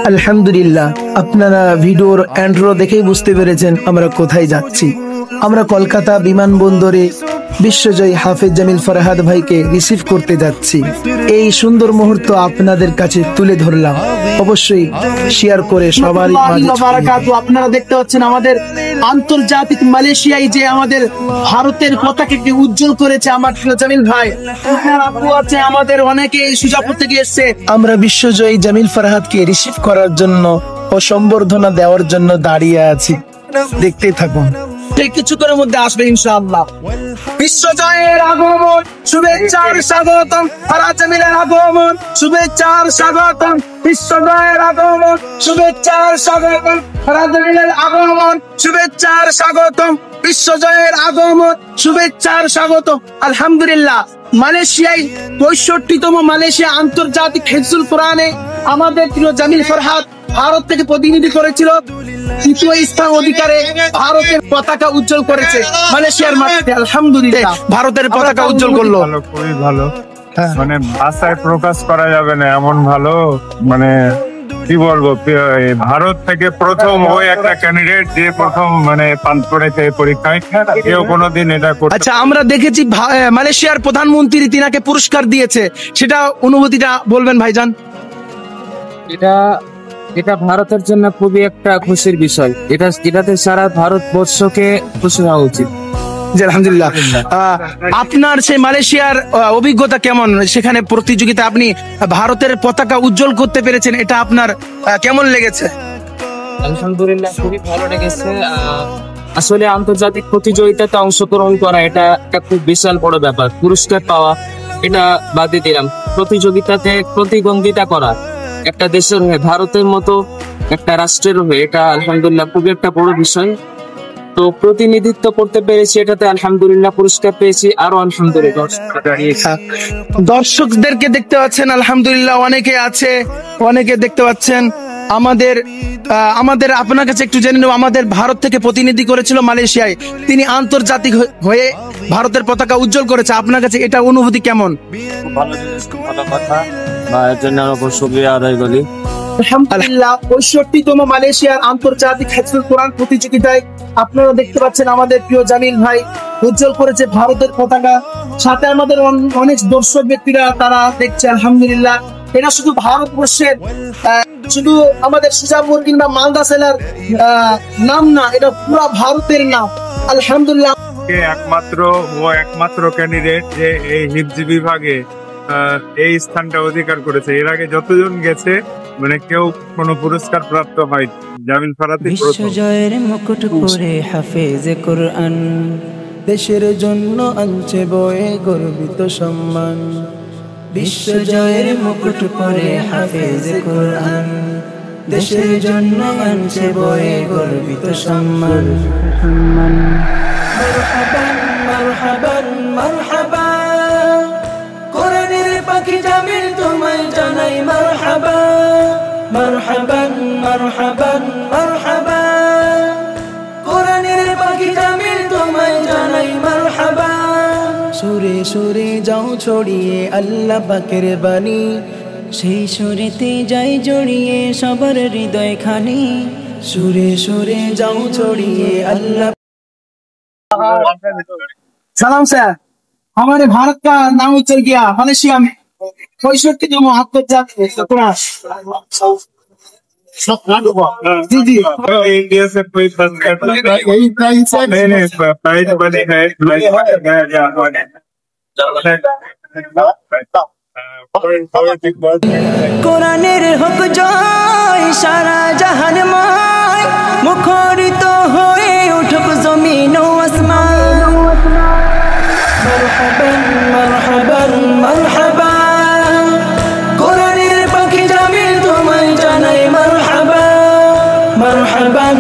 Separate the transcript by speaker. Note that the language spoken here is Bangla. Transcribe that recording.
Speaker 1: আলহামদুলিল্লাহ, আপনারা ভিডিওর এন্ট্রো দেখেই বুঝতে পেরেছেন আমরা কোথায় যাচ্ছি। আমরা কলকাতা বিমানবন্দরে বিশ্বজয়ী হাফেজ জামিল ফরহাদ ভাইকে রিসিভ করতে যাচ্ছি। এই সুন্দর মুহূর্ত আপনাদের কাছে তুলে ধরলাম, অবশ্যই শেয়ার করে সবারই মাঝে। আপনারা দেখতে পাচ্ছেন আমাদের আন্তর্জাতিক মালয়েশিয়ায় যে আমাদের ভারতের পতাকাকে উজ্জ্বল করেছে আমার জামিল ভাই। আপু আছে, আমাদের অনেকে সুজাপুর থেকে এসেছে। আমরা বিশ্বজয়ী জামিল ফরহাদকে রিসিভ করার জন্য ও সম্বর্ধনা দেওয়ার জন্য দাঁড়িয়ে আছি, দেখতেই থাকুন। কিছুক্ষণের মধ্যে আসবে ইনশাআল্লাহ। বিশ্বজয়ের আগমন, শুভেচ্ছার স্বাগতম। ফরহাদ জামিলের আগমন, শুভেচ্ছার স্বাগতম। বিশ্বজয়ের আগমন, শুভেচ্ছার স্বাগতম। ফরহাদ জামিলের আগমন, শুভেচ্ছার স্বাগতম। বিশ্বজয়ের আগমন, শুভেচ্ছার স্বাগতম। আলহামদুলিল্লাহ, মালয়েশিয়ায় ৬৫তম মালয়েশিয়া আন্তর্জাতিক হিফজুল কোরআনে আমাদের প্রিয় জামিল ফরহাদ ভারত থেকে প্রতিনিধি করেছিল। তৃতীয় স্থান অধিকারে ভারতের পতাকা উজ্জ্বল করেছে মালয়েশিয়ার মাটিতে। আলহামদুলিল্লাহ, ভারতের পতাকা উজ্জ্বল করলো।
Speaker 2: খুবই ভালো, মানে ভাষায় প্রকাশ করা যাবে না এমন ভালো। মানে কি বলবো, ভারত থেকে প্রথম ওই একটা ক্যান্ডিডেট যে প্রথম মানে পাস করেছে পরীক্ষায়, কেউ কোনোদিন এটা করতে।
Speaker 1: আচ্ছা, আমরা দেখেছি মালয়েশিয়ার প্রধানমন্ত্রী তিনাকে পুরস্কার দিয়েছে, সেটা অনুভূতিটা বলবেন ভাইজান।
Speaker 3: এটা ভারতের জন্য খুবই একটা খুশির বিষয়। এটাতে সারা ভারতবর্ষকে খুশি হওয়া উচিত।
Speaker 1: আলহামদুলিল্লাহ। আপনার সেই মালয়েশিয়ার অভিজ্ঞতা কেমন? সেখানে প্রতিযোগিতা আপনি ভারতের পতাকা উজ্জ্বল করতে পেরেছেন, এটা আপনার কেমন লেগেছে?
Speaker 3: আলহামদুলিল্লাহ, খুবই ভালো লেগেছে। আসলে আন্তর্জাতিক প্রতিযোগিতাতে অংশগ্রহণ করা এটা একটা খুব বিশাল বড় ব্যাপার। পুরস্কার পাওয়া এটা বাদই দিলাম, প্রতিযোগিতাতে প্রতিদ্বন্দ্বিতা করা একটা দেশের হয়ে, ভারতের মতো একটা রাষ্ট্রের হয়ে, এটা আলহামদুলিল্লাহ খুবই একটা বড় বিষয়। তো প্রতিনিধিত্ব করতে পেরেছি, এটাতে আলহামদুলিল্লাহ। পুরস্কার পেয়েছি, আরো আলহামদুলিল্লাহ।
Speaker 1: দর্শকদেরকে দেখতে পাচ্ছেন, আলহামদুলিল্লাহ অনেকে আছে, অনেকে দেখতে পাচ্ছেন। আমাদের আপনার কাছে একটু জেনে নেব, আমাদের ভারত থেকে প্রতিনিধি করেছিল মালয়েশিয়ায়, তিনি আন্তর্জাতিক হয়ে ভারতের পতাকা উজ্জ্বল করেছে। আপনার কাছে এটা অনুভূতি কেমন?
Speaker 3: ভালো কথা, এর জন্য শুকরিয়া আদায় করি।
Speaker 1: আলহামদুলিল্লাহ, ৬৫তম মালয়েশিয়ার আন্তর্জাতিক হিফজুল কোরআন প্রতিযোগিতায় আপনারা দেখতে পাচ্ছেন আমাদের প্রিয় জামিল ভাই উজ্জ্বল করেছে ভারতের পতাকা। সাথে আমাদের অনেক দর্শক ব্যক্তিরা তারা দেখছে। আলহামদুলিল্লাহ, এটা শুধু ভারতবর্ষের, শুধু আমাদের সুজাপুর কিংবা মালদা জেলার নাম না, এটা পুরো ভারতের নাম। আলহামদুলিল্লাহ,
Speaker 2: একমাত্র ক্যান্ডিডেট যে এই হিফজি বিভাগে এই স্থানটা অধিকার করেছে। এর আগে যতজন গেছে মানে কেউ কোনো পুরস্কার প্রাপ্ত হয়, জামিল ফরহাদ
Speaker 4: বিশ্বজয়ের মুকুট পরে হাফেজ কোরআন, দেশের জন্য আনছে বয়ে গর্বিত সম্মান। বিশ্বজয়ের মুকুট পরে হাফেজ কোরআন, দেশের জন্য আনছে বয়ে গর্বিত সম্মান। মারহাবান মারহাবান মারহাবান, কোরআনের পাখি জামিল তোমায় জানাই মারহাবা। মারহাবান মারহাবান মারহাবান, কোরআনের পাখি জামিল তোমায় জানাই মারহাবা। সুরে সুরে যাও ছড়িয়ে আল্লাহ পাকের বাণী, সেই সুরেতে যাই জড়িয়ে সবার হৃদয় খানি। সুরে সুরে যাও ছড়িয়ে আল্লাহ।
Speaker 1: सलाम सर, हमारे भारत का नाम उज्जवल किया मलेशिया में 65 आंतर्जातिक जी जी।
Speaker 2: इंडिया से कोई प्राइज बने है।
Speaker 4: কোরআনের হক জয় সারা জাহানময়, মুখরিত হয়ে উঠুক জমিন ও আসমান। মারহাবান মারহাবান মারহাবান, কোরআনের পাখি জামিল তোমায় জানাই মারহাবা। মারহাবান